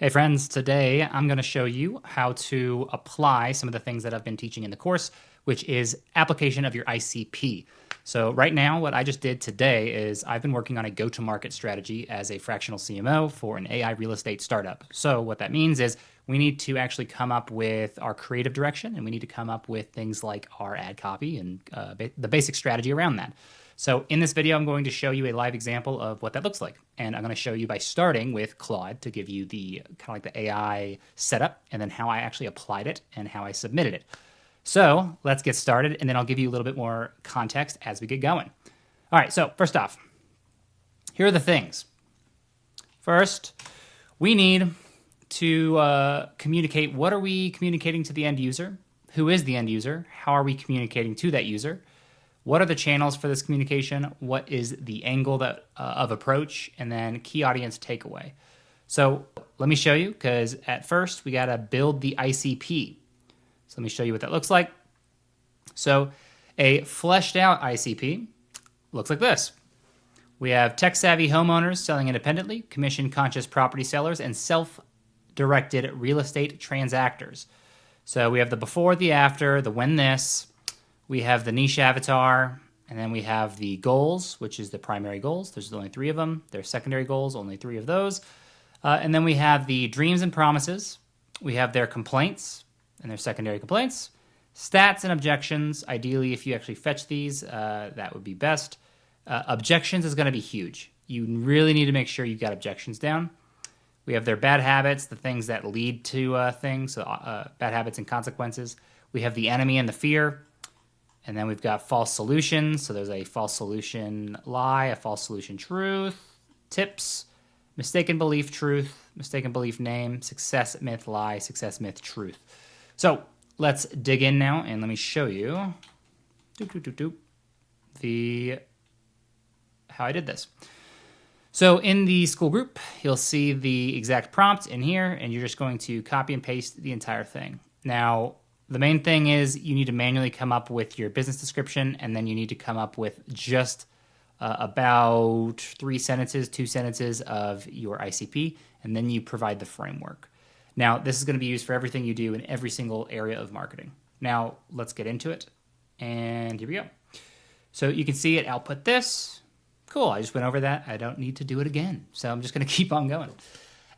Hey friends, today I'm going to show you how to apply some of the things that I've been teaching in the course, which is application of your ICP. So right now, what I just did today is I've been working on a go-to-market strategy as a fractional CMO for an AI real estate startup. So what that means is we need to actually come up with our creative direction, and we need to come up with things like our ad copy and the basic strategy around that. So in this video, I'm going to show you a live example of what that looks like. And I'm going to show you by starting with Claude to give you the kind of like the AI setup, and then how I actually applied it and how I submitted it. So let's get started, and then I'll give you a little bit more context as we get going. All right, so first off, here are the things. First, we need to communicate. What are we communicating to the end user? Who is the end user? How are we communicating to that user? What are the channels for this communication? What is the angle of approach? And then key audience takeaway. So let me show you, because at first we got to build the ICP. So let me show you what that looks like. So a fleshed out ICP looks like this. We have tech-savvy homeowners selling independently, commission-conscious property sellers, and self-directed real estate transactors. So we have the before, the after, the when this. We have the niche avatar, and then we have the goals, which is the primary goals. There's only 3 of them. There's secondary goals, only 3 of those. And then we have the dreams and promises. We have their complaints and their secondary complaints. Stats and objections. Ideally, if you actually fetch these, that would be best. Objections is going to be huge. You really need to make sure you've got objections down. We have their bad habits, the things that lead to things, so bad habits and consequences. We have the enemy and the fear. And then we've got false solutions. So there's a false solution lie, a false solution truth, tips, mistaken belief truth, mistaken belief name, success myth lie, success myth truth. So let's dig in now, and let me show you how I did this. So in the school group, you'll see the exact prompt in here, and you're just going to copy and paste the entire thing. Now, the main thing is you need to manually come up with your business description, and then you need to come up with just about 2 sentences of your ICP, and then you provide the framework. Now, this is going to be used for everything you do in every single area of marketing. Now, let's get into it, and here we go. So you can see it output this. Cool, I just went over that. I don't need to do it again, so I'm just going to keep on going.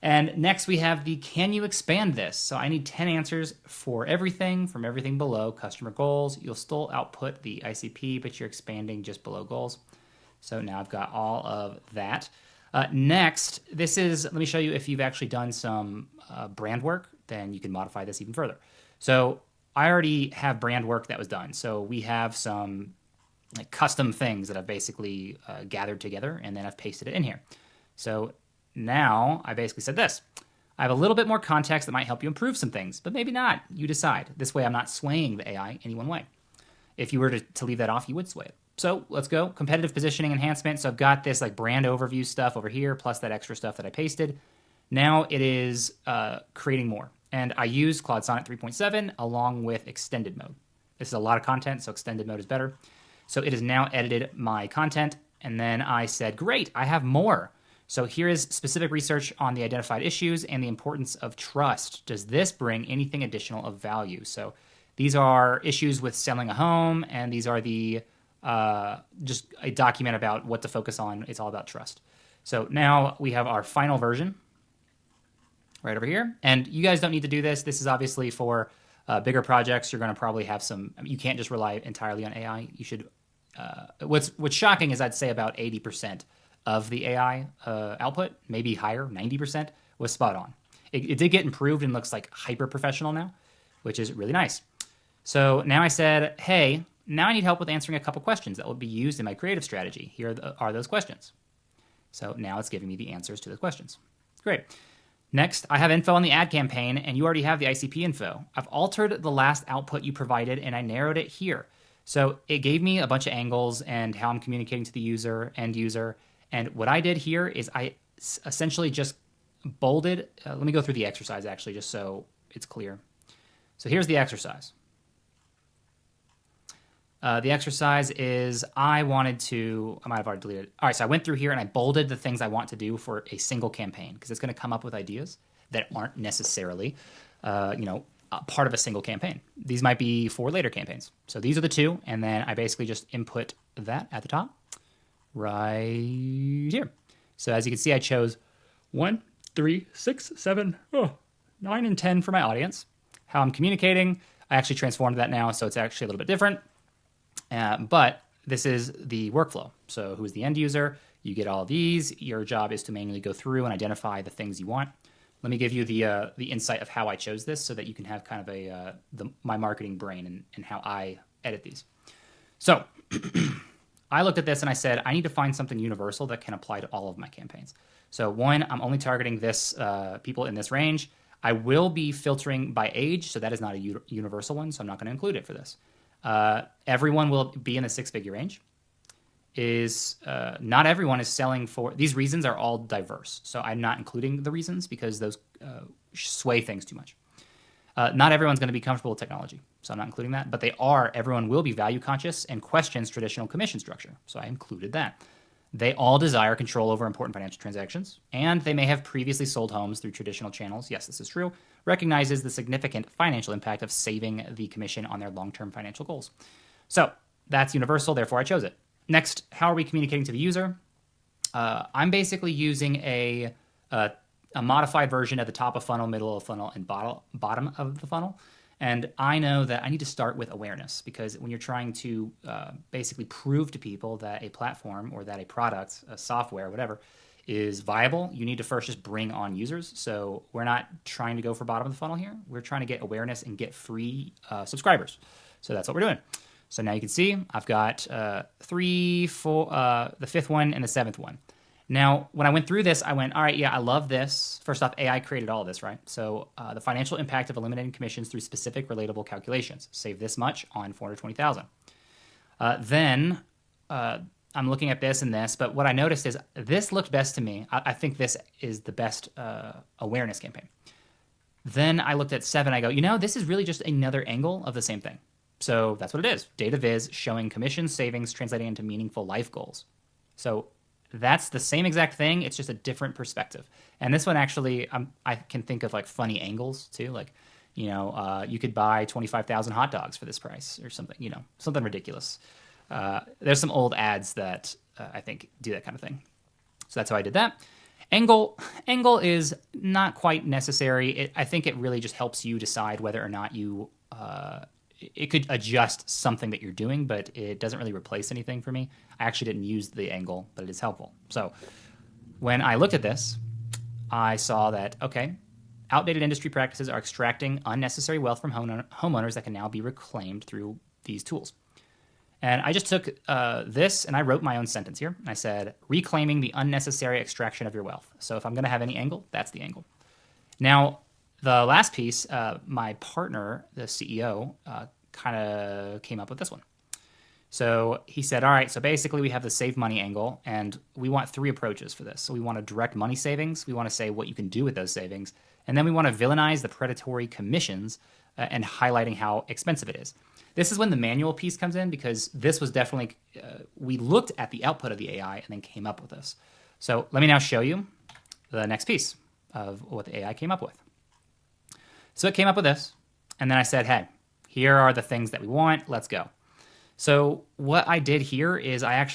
And next we have the can you expand this? So I need 10 answers for everything from everything below customer goals. You'll still output the ICP, but you're expanding just below goals. So now I've got all of that. Next, let me show you if you've actually done some brand work, then you can modify this even further. So I already have brand work that was done. So we have some like custom things that I've basically gathered together, and then I've pasted it in here. So now I basically said this. I have a little bit more context that might help you improve some things, but maybe not. You decide. This way I'm not swaying the AI any one way. If you were to leave that off, you would sway it. So let's go. Competitive positioning enhancement. So I've got this like brand overview stuff over here, plus that extra stuff that I pasted. Now it is creating more. And I use Claude Sonnet 3.7 along with extended mode. This is a lot of content, so extended mode is better. So it has now edited my content. And then I said, great, I have more. So here is specific research on the identified issues and the importance of trust. Does this bring anything additional of value? So these are issues with selling a home, and these are the just a document about what to focus on. It's all about trust. So now we have our final version right over here. And you guys don't need to do this. This is obviously for bigger projects. You're going to probably have some. You can't just rely entirely on AI. You should. What's shocking is I'd say about 80% of the AI output, maybe higher, 90%, was spot on. It did get improved and looks like hyper professional now, which is really nice. So now I said, hey, now I need help with answering a couple questions that will be used in my creative strategy. Here are those questions. So now it's giving me the answers to those questions. Great. Next, I have info on the ad campaign, and you already have the ICP info. I've altered the last output you provided, and I narrowed it here. So it gave me a bunch of angles and how I'm communicating to the end user. And what I did here is I essentially just bolded. Let me go through the exercise, actually, just so it's clear. So here's the exercise. The exercise is I might have already deleted it. All right, so I went through here and I bolded the things I want to do for a single campaign, because it's going to come up with ideas. that aren't necessarily, part of a single campaign. These might be for later campaigns. So these are the two, and then I basically just input that at the top right here. So as you can see, I chose 1, 3, 6, 7, 9, and 10 for my audience. How I'm communicating, I actually transformed that now, so it's actually a little bit different. But this is the workflow. So who is the end user? You get all these. Your job is to manually go through and identify the things you want. Let me give you the insight of how I chose this so that you can have kind of my marketing brain and how I edit these. So I looked at this and I said, I need to find something universal that can apply to all of my campaigns. So one, I'm only targeting this people in this range. I will be filtering by age, so that is not a universal one, so I'm not going to include it for this. Everyone will be in the six-figure range. Not everyone is selling for these reasons are all diverse. So I'm not including the reasons because those sway things too much. Not everyone's going to be comfortable with technology, so I'm not including that. But everyone will be value conscious and questions traditional commission structure. So I included that. They all desire control over important financial transactions, and they may have previously sold homes through traditional channels. Yes, this is true. Recognizes the significant financial impact of saving the commission on their long-term financial goals. So that's universal, therefore I chose it. Next, how are we communicating to the user? I'm basically using a modified version at the top of funnel, middle of funnel, and bottom of the funnel. And I know that I need to start with awareness because when you're trying to basically prove to people that a platform or that a product, a software, whatever, is viable, you need to first just bring on users. So we're not trying to go for bottom of the funnel here. We're trying to get awareness and get free subscribers. So that's what we're doing. So now you can see I've got 3, 4, the fifth one and the seventh one. Now, when I went through this, I went, all right, yeah, I love this. First off, AI created all this, right? So the financial impact of eliminating commissions through specific relatable calculations. Save this much on 420,000. Then I'm looking at this and this, but what I noticed is this looked best to me. I think this is the best awareness campaign. Then I looked at 7. I go, this is really just another angle of the same thing. So that's what it is. Data viz showing commission savings translating into meaningful life goals. So that's the same exact thing. It's just a different perspective. And this one actually, I can think of like funny angles too. Like, you could buy 25,000 hot dogs for this price or something, something ridiculous. There's some old ads that I think do that kind of thing. So that's how I did that. Angle is not quite necessary. I think it really just helps you decide whether or not you, it could adjust something that you're doing, but it doesn't really replace anything for me. I actually didn't use the angle, but it is helpful. So when I looked at this, I saw that, okay, outdated industry practices are extracting unnecessary wealth from homeowners that can now be reclaimed through these tools. And I just took this and I wrote my own sentence here. I said, reclaiming the unnecessary extraction of your wealth. So if I'm going to have any angle, that's the angle. Now, the last piece, my partner, the CEO, kind of came up with this one. So he said, all right, so basically we have the save money angle, and we want 3 approaches for this. So we want to direct money savings. We want to say what you can do with those savings. And then we want to villainize the predatory commissions and highlighting how expensive it is. This is when the manual piece comes in because this was definitely, we looked at the output of the AI and then came up with this. So let me now show you the next piece of what the AI came up with. So it came up with this, and then I said, hey, here are the things that we want. Let's go. So what I did here is I'm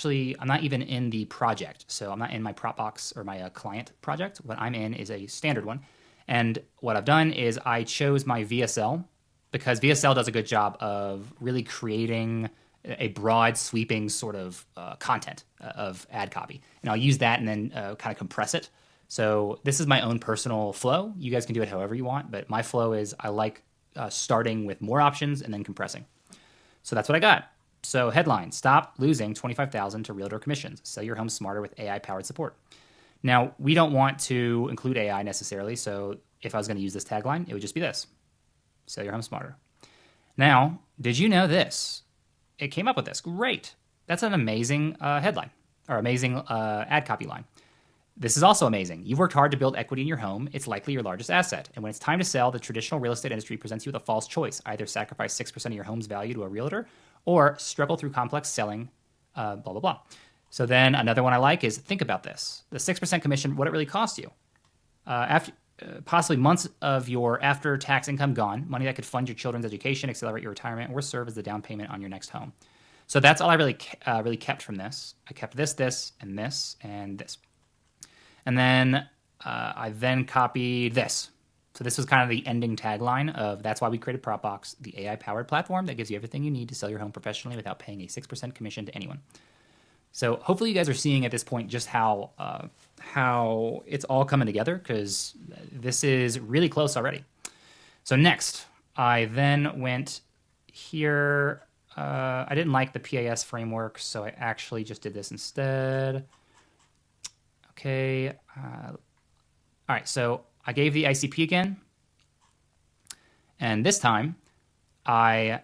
not even in the project. So I'm not in my prop box or my client project. What I'm in is a standard one. And what I've done is I chose my VSL because VSL does a good job of really creating a broad, sweeping sort of content of ad copy. And I'll use that and then kind of compress it. So this is my own personal flow. You guys can do it however you want, but my flow is I like starting with more options and then compressing. So that's what I got. So headline, stop losing 25,000 to realtor commissions. Sell your home smarter with AI-powered support. Now, we don't want to include AI necessarily, so if I was going to use this tagline, it would just be this. Sell your home smarter. Now, did you know this? It came up with this. Great. That's an amazing headline or amazing ad copy line. This is also amazing. You've worked hard to build equity in your home. It's likely your largest asset. And when it's time to sell, the traditional real estate industry presents you with a false choice. Either sacrifice 6% of your home's value to a realtor or struggle through complex selling, blah, blah, blah. So then another one I like is think about this. The 6% commission, what it really costs you. possibly months of your after-tax income gone, money that could fund your children's education, accelerate your retirement, or serve as the down payment on your next home. So that's all I really kept from this. I kept this, and this, and this. And then I then copied this. So this was kind of the ending tagline of that's why we created PropBox, the AI-powered platform that gives you everything you need to sell your home professionally without paying a 6% commission to anyone. So hopefully you guys are seeing at this point just how it's all coming together, because this is really close already. So next, I then went here. I didn't like the PAS framework, so I actually just did this instead. Okay. All right, so I gave the ICP again. And this time, I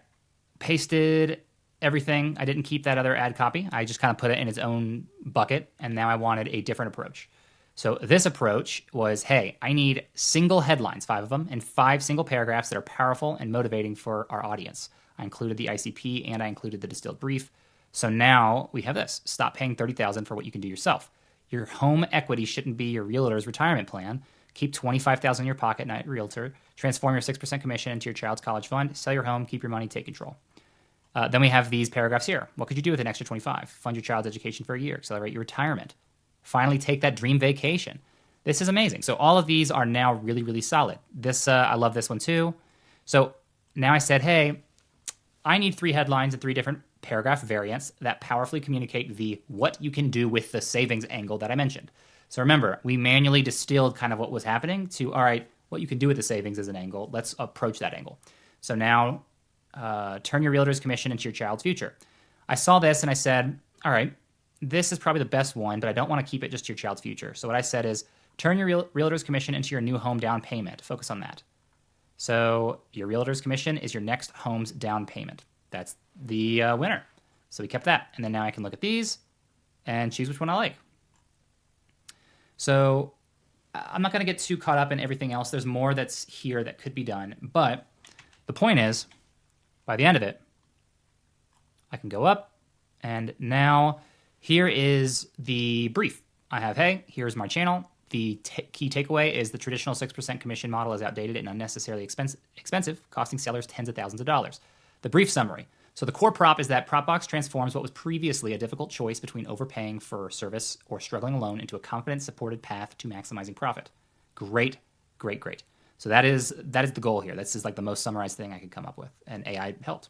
pasted everything. I didn't keep that other ad copy. I just kind of put it in its own bucket, and now I wanted a different approach. So this approach was, hey, I need single headlines, 5 of them, and 5 single paragraphs that are powerful and motivating for our audience. I included the ICP and I included the distilled brief. So now we have this. Stop paying $30,000 for what you can do yourself. Your home equity shouldn't be your realtor's retirement plan. Keep $25,000 in your pocket, not realtor. Transform your 6% commission into your child's college fund. Sell your home, keep your money, take control. Then we have these paragraphs here. What could you do with an extra 25? Fund your child's education for a year. Accelerate your retirement. Finally, take that dream vacation. This is amazing. So all of these are now really, really solid. This I love this one too. So now I said, hey, I need 3 headlines and 3 different paragraph variants that powerfully communicate the what you can do with the savings angle that I mentioned. So remember, we manually distilled kind of what was happening to, all right, what you can do with the savings as an angle. Let's approach that angle. So now turn your realtor's commission into your child's future. I saw this and I said, all right, this is probably the best one, but I don't want to keep it just to your child's future. So what I said is turn your realtor's commission into your new home down payment. Focus on that. So your realtor's commission is your next home's down payment. That's the winner. So we kept that. And then now I can look at these and choose which one I like. So I'm not going to get too caught up in everything else. There's more that's here that could be done. But the point is, by the end of it, I can go up, and now here is the brief. I have, hey, here's my channel. The key takeaway is the traditional 6% commission model is outdated and unnecessarily expensive, costing sellers tens of thousands of dollars. The brief summary. So the core prop is that PropBox transforms what was previously a difficult choice between overpaying for service or struggling alone into a confident, supported path to maximizing profit. Great, great, great. So that is the goal here. This is like the most summarized thing I could come up with, and AI helped.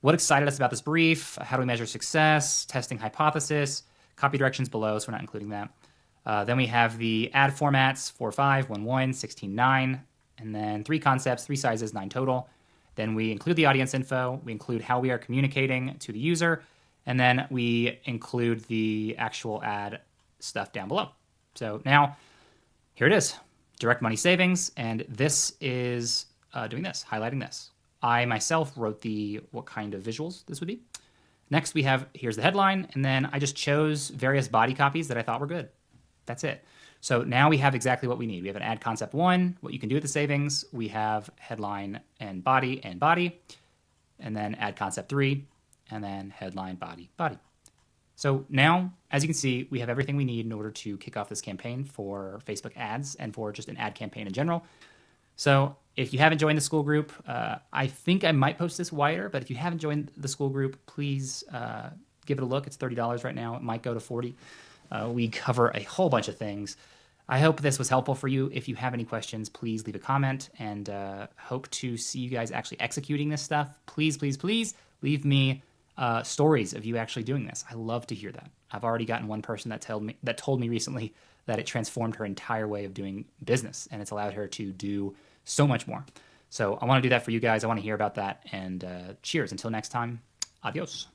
What excited us about this brief? How do we measure success? Testing hypothesis. Copy directions below, so we're not including that. Then we have the ad formats, 4.5, 1.1, 16.9, and then 3 concepts, 3 sizes, 9 total. Then we include the audience info. We include how we are communicating to the user. And then we include the actual ad stuff down below. So now, here it is. Direct money savings. And this is doing this, highlighting this. I myself wrote what kind of visuals this would be. Next, we have, here's the headline. And then I just chose various body copies that I thought were good. That's it. So now we have exactly what we need. We have an ad concept 1, what you can do with the savings. We have headline and body, and then ad concept 3, and then headline, body. So now, as you can see, we have everything we need in order to kick off this campaign for Facebook ads and for just an ad campaign in general. So if you haven't joined the school group, I think I might post this wider, but if you haven't joined the school group, please give it a look. It's $30 right now. It might go to $40. We cover a whole bunch of things. I hope this was helpful for you. If you have any questions, please leave a comment, and hope to see you guys actually executing this stuff. Please, please, please leave me stories of you actually doing this. I love to hear that. I've already gotten one person that told me recently that it transformed her entire way of doing business, and it's allowed her to do so much more. So I want to do that for you guys. I want to hear about that, and cheers. Until next time, adios.